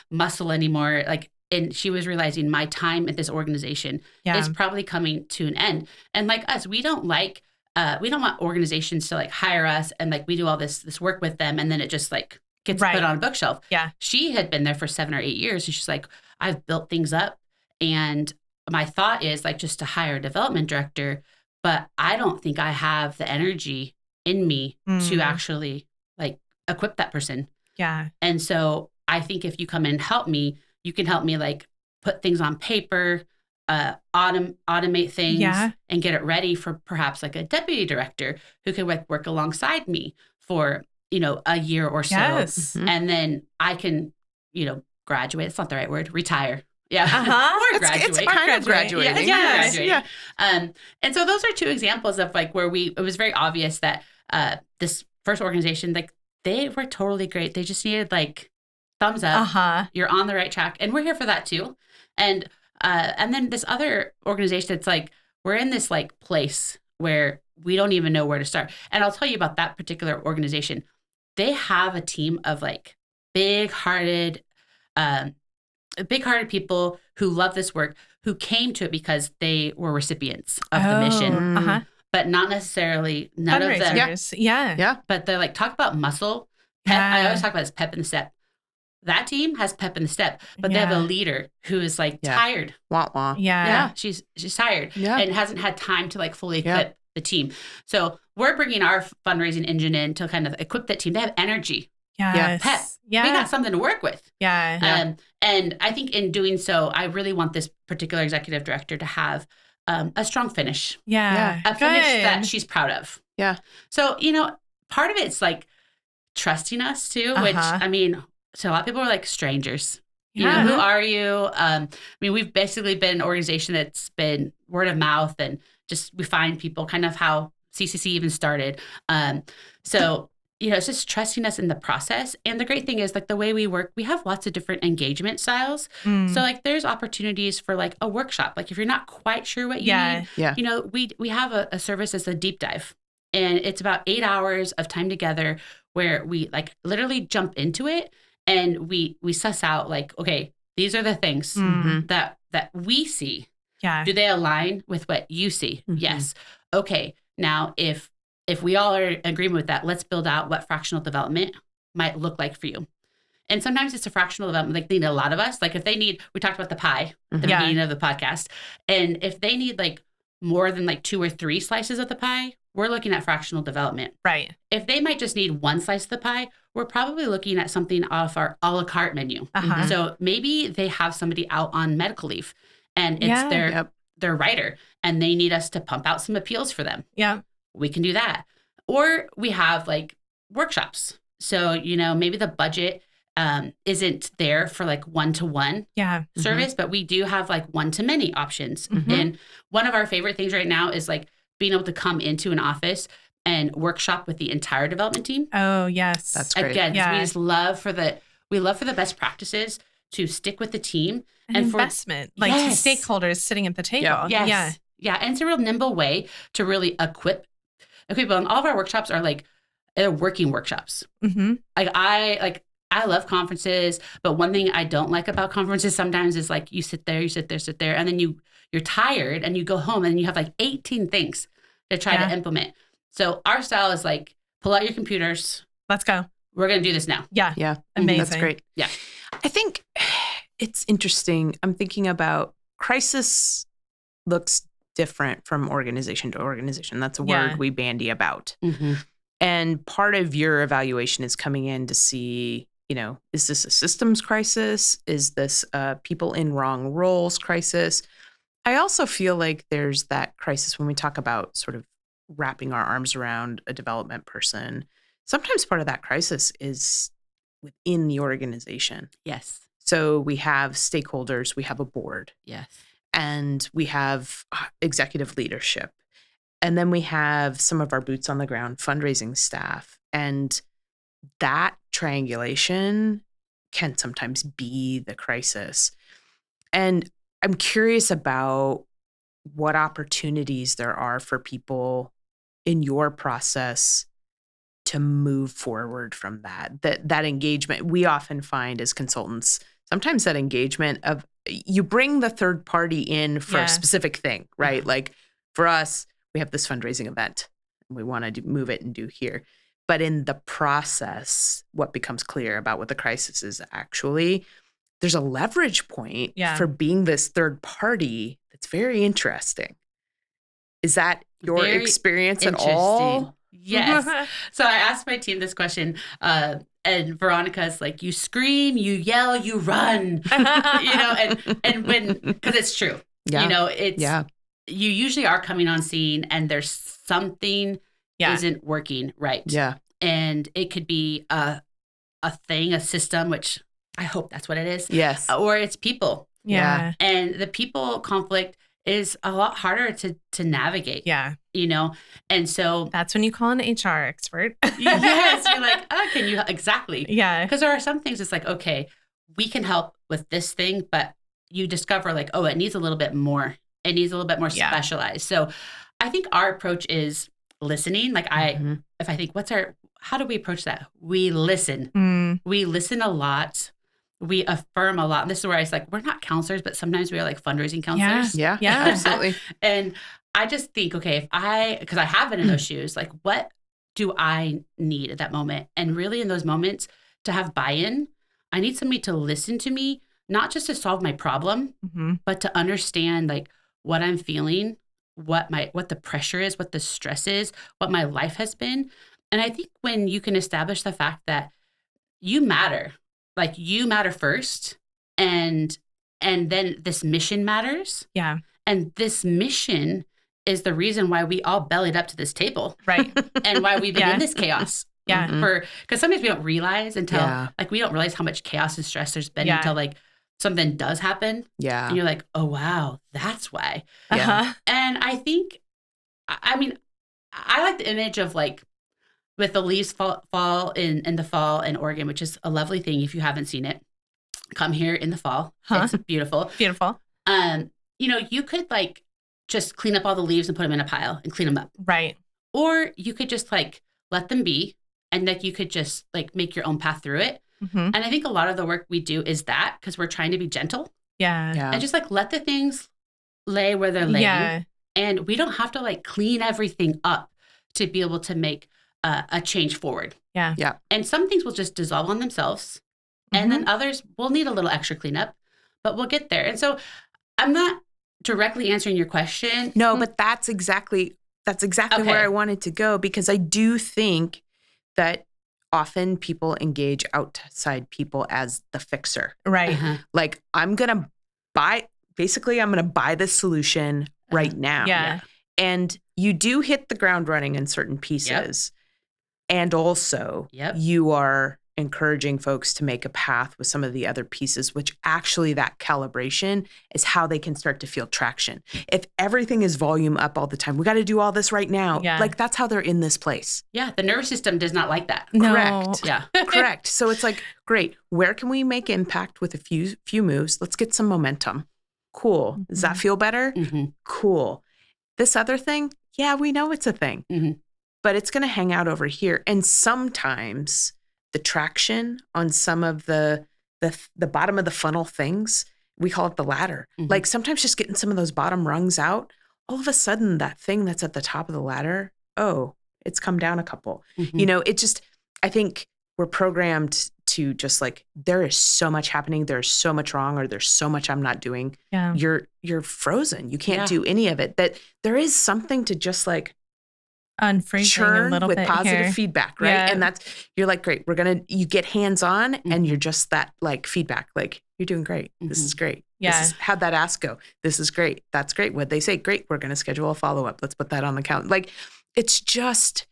muscle anymore. And she was realizing my time at this organization is probably coming to an end. And like us, we don't want organizations to like hire us and like we do all this work with them and then it just like gets put on a bookshelf. Yeah. She had been there for 7 or 8 years, and she's like, I've built things up, and my thought is like just to hire a development director, but I don't think I have the energy in me to actually like equip that person. Yeah. And so I think if you come in and help me, you can help me like put things on paper, automate things, and get it ready for perhaps like a deputy director who could like work alongside me for, a year or so. Yes. And then I can, graduate. It's not the right word. Retire. Yeah. Or graduate. It's kind of graduating. Yeah. And so those are two examples of like where it was very obvious that this first organization, like they were totally great. They just needed like thumbs up. You're on the right track. And we're here for that too. And then this other organization, it's like, we're in this like place where we don't even know where to start. And I'll tell you about that particular organization. They have a team of like big-hearted people who love this work, who came to it because they were recipients of the mission, but not necessarily none of them. Yeah. But they're like, talk about muscle. Pep, I always talk about this pep in the step. That team has pep in the step, but they have a leader who is like tired. Wah. Yeah. She's tired and hasn't had time to like fully equip the team. So we're bringing our fundraising engine in to kind of equip that team. They have energy. Yes. Pep. We got something to work with. Yeah. And I think in doing so, I really want this particular executive director to have a strong finish. Yeah. A finish that she's proud of. Yeah. So, part of it's like trusting us too, which I mean, so a lot of people are like strangers. You know, who are you? I mean, we've basically been an organization that's been word of mouth and just we find people, kind of how CCC even started. So, it's just trusting us in the process. And the great thing is like the way we work, we have lots of different engagement styles. So like there's opportunities for like a workshop. Like if you're not quite sure what you need, we have a service that's a deep dive. And it's about 8 hours of time together where we like literally jump into it and we suss out like, okay, these are the things that we see. Yeah. Do they align with what you see? Yes. Okay. Now, if we all are in agreement with that, let's build out what fractional development might look like for you. And sometimes it's a fractional development. Like they need a lot of us. Like if they need, we talked about the pie at the beginning of the podcast. And if they need like more than like 2 or 3 slices of the pie, we're looking at fractional development. Right. If they might just need 1 slice of the pie, we're probably looking at something off our a la carte menu. So maybe they have somebody out on medical leave and it's their writer and they need us to pump out some appeals for them. Yeah. We can do that. Or we have like workshops. So, maybe the budget isn't there for like one-to-one service, but we do have like one-to-many options. And one of our favorite things right now is like being able to come into an office and workshop with the entire development team. Oh, yes. That's great. Again, we just love for the best practices to stick with the team. And investment, like stakeholders sitting at the table. Yeah. And it's a real nimble way to really equip people. And all of our workshops are like, they're working workshops. I love conferences, but one thing I don't like about conferences sometimes is like you sit there, and then you're tired and you go home and you have like 18 things to try to implement. So our style is like, pull out your computers. Let's go. We're going to do this now. Yeah. Amazing. That's great. Yeah. I think it's interesting. I'm thinking about crisis looks different from organization to organization. That's a word we bandy about. And part of your evaluation is coming in to see, is this a systems crisis? Is this people in wrong roles crisis? I also feel like there's that crisis when we talk about sort of wrapping our arms around a development person. Sometimes part of that crisis is within the organization. Yes. So we have stakeholders, we have a board. Yes. And we have executive leadership. And then we have some of our boots on the ground fundraising staff. And that triangulation can sometimes be the crisis. And I'm curious about what opportunities there are for people in your process to move forward from that engagement. We often find as consultants, sometimes that engagement of you bring the third party in for a specific thing, right? Like for us, we have this fundraising event and we want to move it and do here. But in the process, what becomes clear about what the crisis is actually, there's a leverage point for being this third party that's very interesting. Is that your Very experience at all? Yes. So I asked my team this question, and Veronica's like, you scream, you yell, you run, and when, because it's true, you usually are coming on scene and there's something isn't working right. Yeah. And it could be a thing, a system, which I hope that's what it is. Yes. Or it's people. Yeah. And the people conflict is a lot harder to navigate. Yeah. And so that's when you call an HR expert. Yes. You're like, can you? Exactly. Yeah. Because there are some things it's like, okay, we can help with this thing, but you discover like, it needs a little bit more. It needs a little bit more specialized. So I think our approach is listening. Like if I think, how do we approach that? We listen. We listen a lot. We affirm a lot. And this is where I was like, we're not counselors, but sometimes we are like fundraising counselors. Yeah, absolutely. And I just think, okay, because I have been in those shoes, like what do I need at that moment? And really in those moments to have buy-in, I need somebody to listen to me, not just to solve my problem, but to understand like what I'm feeling, what the pressure is, what the stress is, what my life has been. And I think when you can establish the fact that you matter, like you matter first, and then this mission matters. Yeah. And this mission is the reason why we all bellied up to this table. Right. And why we've been in this chaos. Yeah. Because sometimes we don't realize until like we don't realize how much chaos and stress there's been until like something does happen. Yeah. And you're like, oh wow, that's why. Yeah. And I think, I mean, I like the image of like with the leaves fall in the fall in Oregon, which is a lovely thing. If you haven't seen it, come here in the fall. It's beautiful. Beautiful. You could like just clean up all the leaves and put them in a pile and clean them up. Right. Or you could just like let them be, and like you could just like make your own path through it. And I think a lot of the work we do is that because we're trying to be gentle. Yeah. And just like let the things lay where they're laying. Yeah. And we don't have to like clean everything up to be able to make a change forward. Yeah. Yeah. And some things will just dissolve on themselves. And then others will need a little extra cleanup, but we'll get there. And so I'm not directly answering your question. No, but that's exactly where I wanted to go, because I do think that often people engage outside people as the fixer. Right. Like I'm going to buy this solution right now. Yeah. And you do hit the ground running in certain pieces. Yep. And also you are encouraging folks to make a path with some of the other pieces, which actually that calibration is how they can start to feel traction. If everything is volume up all the time, we got to do all this right now. Yeah. Like that's how they're in this place. Yeah. The nervous system does not like that. No. Correct. Yeah. Correct. So it's like, great. Where can we make impact with a few moves? Let's get some momentum. Cool. Does that feel better? Cool. This other thing, yeah, we know it's a thing, but it's going to hang out over here. And sometimes the traction on some of the bottom of the funnel things, we call it the ladder. Like sometimes just getting some of those bottom rungs out, all of a sudden that thing that's at the top of the ladder, it's come down a couple. It just, I think we're programmed to just like, there is so much happening. There's so much wrong, or there's so much I'm not doing. Yeah. You're frozen. You can't do any of it. That there is something to just like, unfreezing a little with bit positive here. feedback, right? Yeah. And you're like, great, you get hands-on and you're just that like feedback, like you're doing great. This is great. Yeah. How'd that ask go? This is great. That's great. What'd they say? Great. We're going to schedule a follow-up. Let's put that on the calendar. Like it's just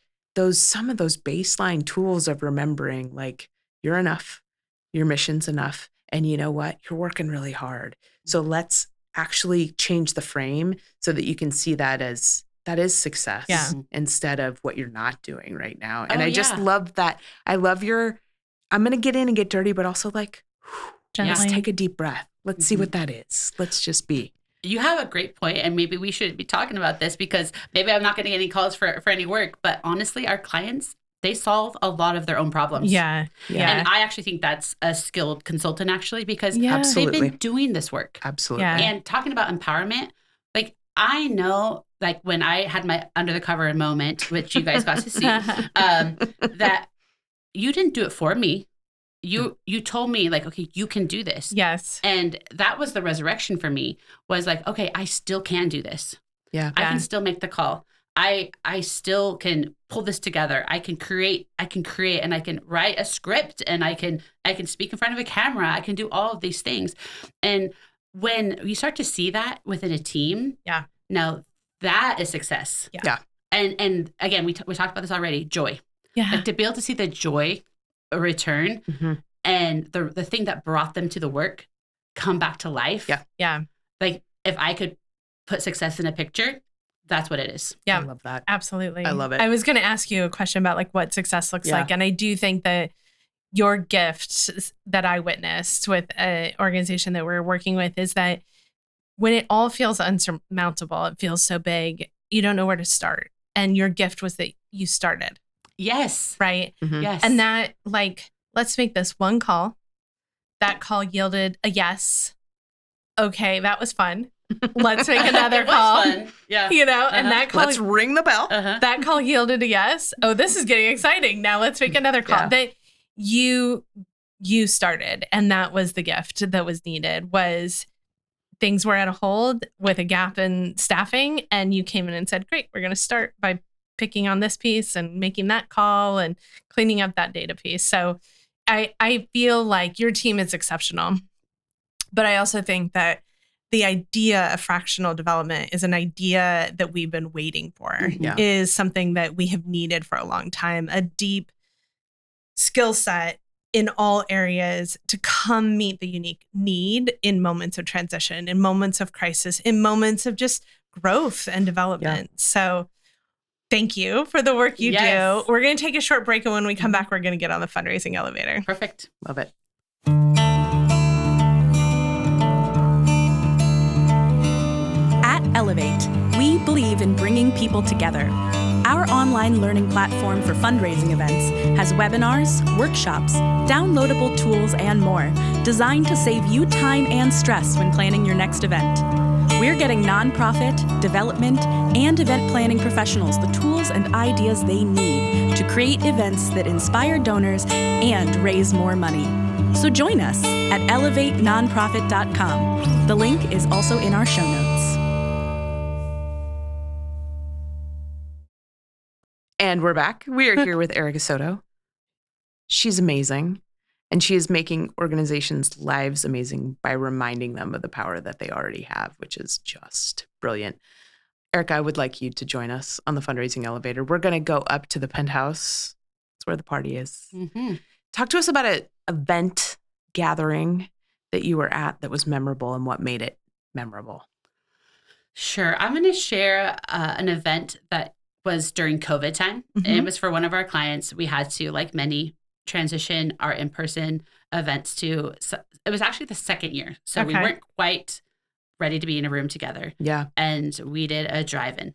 some of those baseline tools of remembering like you're enough, your mission's enough. And you know what? You're working really hard. So let's actually change the frame so that you can see that is success instead of what you're not doing right now. And I just love that. I love I'm going to get in and get dirty, but also like, let's take a deep breath. Let's see what that is. Let's just be. You have a great point, and maybe we should be talking about this because maybe I'm not getting any calls for any work, but honestly, our clients, they solve a lot of their own problems. Yeah. And I actually think that's a skilled consultant actually, because they've been doing this work. Absolutely. Yeah. And talking about empowerment, like I know, like when I had my under the cover moment, which you guys got to see, that you didn't do it for me. You told me like, okay, you can do this. Yes. And that was the resurrection for me, was like, okay, I still can do this. Yeah. I can still make the call. I still can pull this together. I can create, and I can write a script, and I can speak in front of a camera. I can do all of these things. And when you start to see that within a team, now that is success. Yeah. And again, we talked about this already, joy. Yeah. Like to be able to see the joy return and the thing that brought them to the work come back to life. Yeah. Yeah. Like if I could put success in a picture, that's what it is. Yeah. I love that. Absolutely. I love it. I was going to ask you a question about like what success looks like. And I do think that your gift that I witnessed with an organization that we're working with is that when it all feels unsurmountable, it feels so big, you don't know where to start. and your gift was that you started, Yes. right? Yes. And that, like, let's make this one call. That call yielded a yes. Okay, that was fun. Let's make another It was call. fun. Yeah. And that call, Let's ring the bell. that call yielded a yes. Oh, this is getting exciting. Now let's make another call. Yeah. That you started, and that was the gift that was needed. Was things were at a hold with a gap in staffing, and you came in and said, "Great, we're going to start by picking on this piece and making that call and cleaning up that data piece." So I feel like your team is exceptional, but I also think that the idea of fractional development is an idea that we've been waiting for, Yeah. is something that we have needed for a long time, a deep skill set in all areas to come meet the unique need in moments of transition, in moments of crisis, in moments of just growth and development. So thank you for the work you do. We're going to take a short break, and when we come back, we're going to get on the fundraising elevator. Perfect. Love it. At Elevate, we believe in bringing people together. Our online learning platform for fundraising events has webinars, workshops, downloadable tools, and more, designed to save you time and stress when planning your next event. We're getting nonprofit, development, and event planning professionals the tools and ideas they need to create events that inspire donors and raise more money. So join us at elevatenonprofit.com. The link is also in our show notes. And we're back. We are here with Erica Soto. She's amazing. And she is making organizations' lives amazing by reminding them of the power that they already have, which is just brilliant. Erica, I would like you to join us on the fundraising elevator. We're going to go up to the penthouse. That's where the party is. Mm-hmm. Talk to us about an event gathering that you were at that was memorable and what made it memorable. Sure. I'm going to share an event that was during COVID time. Mm-hmm. And it was for one of our clients. We had to, like many, transition our in-person events to, it was actually the second year. So we weren't quite ready to be in a room together. Yeah. And we did a drive-in.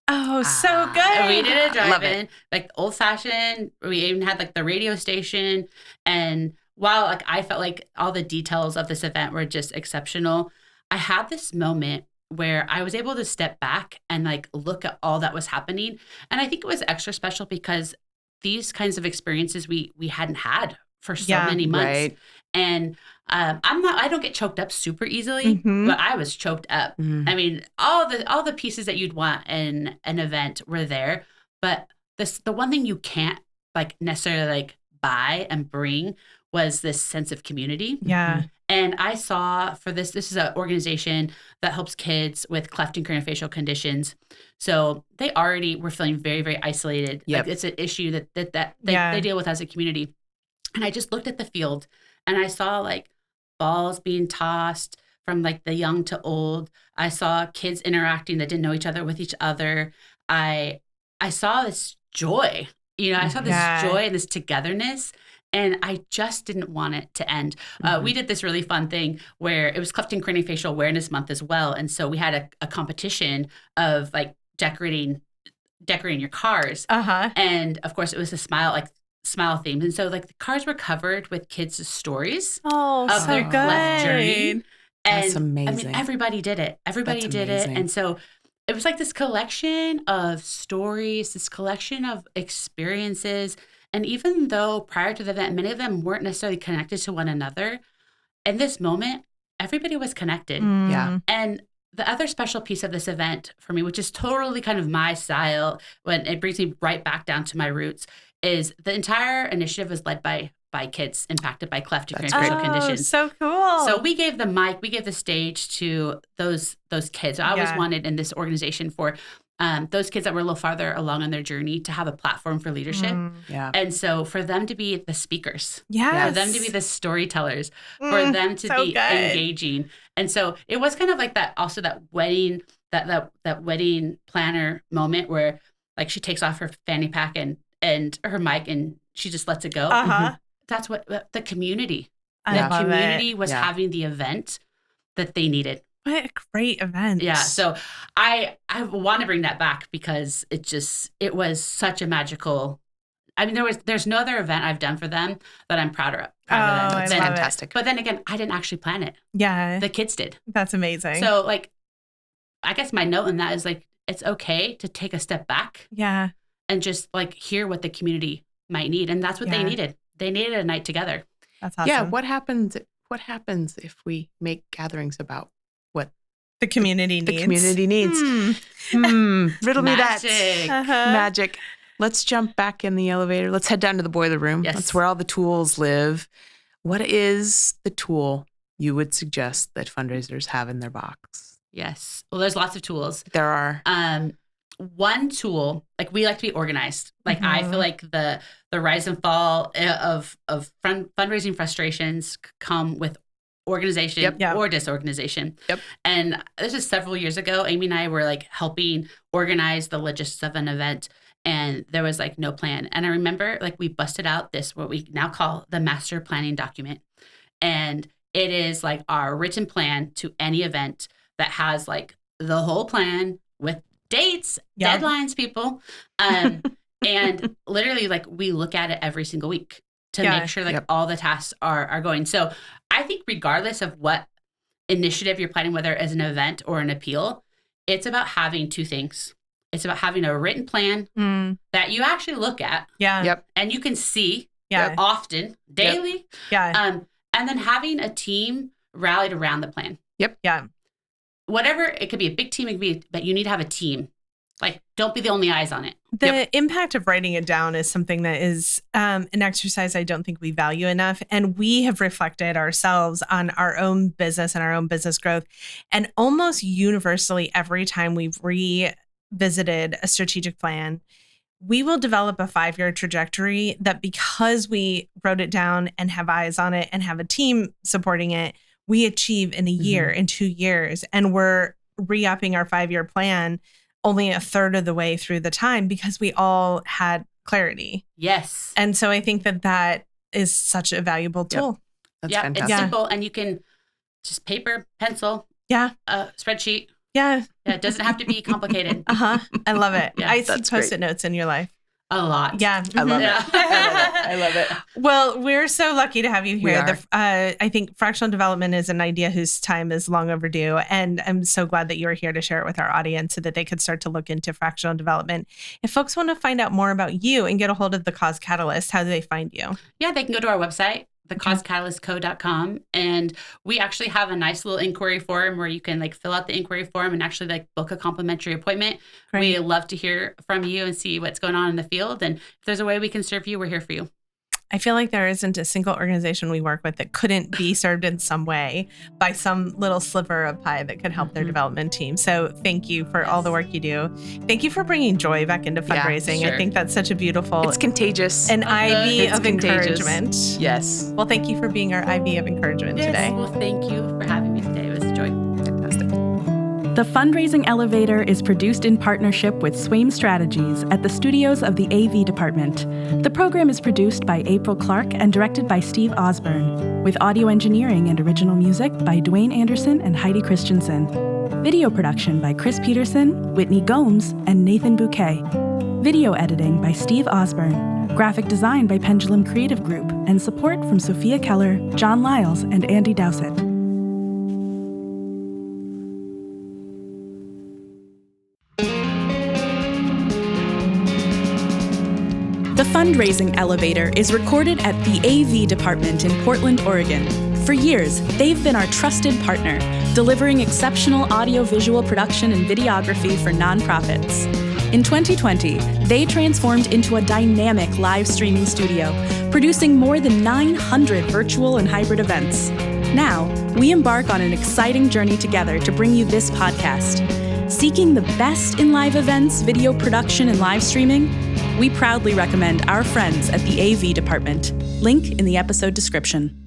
Oh, so good. We did a Love drive-in, it. like old fashioned. We even had like the radio station. And while like I felt like all the details of this event were just exceptional, I had this moment where I was able to step back and like look at all that was happening. And I think it was extra special because these kinds of experiences we hadn't had for so many months. Right. And I don't get choked up super easily, but I was choked up. I mean, all the pieces that you'd want in an event were there, but the one thing you can't like necessarily like buy and bring was this sense of community. Yeah. And I saw for this is an organization that helps kids with cleft and craniofacial conditions. So they already were feeling very, very isolated. Yep. Like it's an issue that they deal with as a community. And I just looked at the field and I saw like balls being tossed from like the young to old. I saw kids interacting that didn't know each other with each other. I saw this joy, I saw this joy and this togetherness. And I just didn't want it to end. We did this really fun thing where it was Cleft and Craniofacial Awareness Month as well. And so we had a competition of like decorating your cars. And of course it was a smile theme. And so like the cars were covered with kids' stories of their cleft journey. And That's amazing. I mean, everybody did it. Everybody did it. And so it was like this collection of stories, this collection of experiences. And even though prior to the event, many of them weren't necessarily connected to one another, in this moment, everybody was connected. Yeah. And the other special piece of this event for me, which is totally kind of my style, when it brings me right back down to my roots, is the entire initiative was led by kids impacted by cleft and craniofacial conditions. So cool. So we gave the mic, we gave the stage to those kids. I always wanted in this organization for those kids that were a little farther along on their journey to have a platform for leadership. Yeah. And so for them to be the speakers, yes. for them to be the storytellers, for them to be engaging. And so it was kind of like that, also that wedding, that wedding planner moment where like she takes off her fanny pack and her mic and she just lets it go. That's what the community, was having the event that they needed. What a great event. Yeah. So I want to bring that back because it was such a magical. I mean, there's no other event I've done for them that I'm prouder of. That's fantastic. But then again, I didn't actually plan it. Yeah. The kids did. That's amazing. So like, I guess my note in that is like, it's okay to take a step back. Yeah. And just like hear what the community might need. And that's what they needed. They needed a night together. That's awesome. Yeah. What happens if we make gatherings about what the community needs? The community needs. Riddle me that. Uh-huh. Magic. Let's jump back in the elevator. Let's head down to the boiler room. Yes. That's where all the tools live. What is the tool you would suggest that fundraisers have in their box? Yes. Well, there's lots of tools. There are. One tool, like we like to be organized. Like I feel like the rise and fall of fundraising frustrations come with organization or disorganization. Yep. And this is several years ago. Amy and I were like helping organize the logistics of an event. And there was like no plan. And I remember like we busted out this, what we now call the master planning document. And it is like our written plan to any event that has like the whole plan with dates, deadlines, people. And literally like we look at it every single week to make sure like all the tasks are going. So I think regardless of what initiative you're planning, whether it's an event or an appeal, it's about having two things. It's about having a written plan that you actually look at. Yeah. Yep. And you can see often, daily. Yeah. And then having a team rallied around the plan. Yep. Yeah. Whatever, it could be a big team, it could be, but you need to have a team. Like, don't be the only eyes on it. The impact of writing it down is something that is an exercise I don't think we value enough. And we have reflected ourselves on our own business and our own business growth. And almost universally, every time we've revisited a strategic plan, we will develop a 5-year trajectory that because we wrote it down and have eyes on it and have a team supporting it, we achieve in a year, in 2 years. And we're re-upping our 5-year plan only a third of the way through the time because we all had clarity. Yes. And so I think that is such a valuable tool. That's fantastic. It's simple. And you can just paper, pencil, spreadsheet. Yeah. It doesn't have to be complicated. I love it. Yeah, I see Post-it notes in your life. A lot. Yeah. I love it. I love it. Well, we're so lucky to have you here. We are. I think fractional development is an idea whose time is long overdue. And I'm so glad that you are here to share it with our audience so that they could start to look into fractional development. If folks want to find out more about you and get a hold of the Cause Catalyst, how do they find you? Yeah, they can go to our website, thecausecatalyst.co.com. And we actually have a nice little inquiry form where you can like fill out the inquiry form and actually like book a complimentary appointment. Great. We love to hear from you and see what's going on in the field. And if there's a way we can serve you, we're here for you. I feel like there isn't a single organization we work with that couldn't be served in some way by some little sliver of pie that could help their development team. So thank you for all the work you do. Thank you for bringing joy back into fundraising. sure. I think that's such a beautiful, It's contagious. an IV It's of contagious. encouragement. Yes. Well, thank you for being our IV of encouragement today. Well, thank you for having me today. It was a joy. Fantastic. The Fundraising Elevator is produced in partnership with Swaim Strategies at the studios of the AV department. The program is produced by April Clark and directed by Steve Osborne, with audio engineering and original music by Dwayne Anderson and Heidi Christensen. Video production by Chris Peterson, Whitney Gomes, and Nathan Bouquet. Video editing by Steve Osborne. Graphic design by Pendulum Creative Group, and support from Sophia Keller, John Lyles, and Andy Dowsett. The Fundraising Elevator is recorded at the AV department in Portland, Oregon. For years, they've been our trusted partner, delivering exceptional audio-visual production and videography for nonprofits. In 2020, they transformed into a dynamic live streaming studio, producing more than 900 virtual and hybrid events. Now, we embark on an exciting journey together to bring you this podcast. Seeking the best in live events, video production, and live streaming? We proudly recommend our friends at the AV department. Link in the episode description.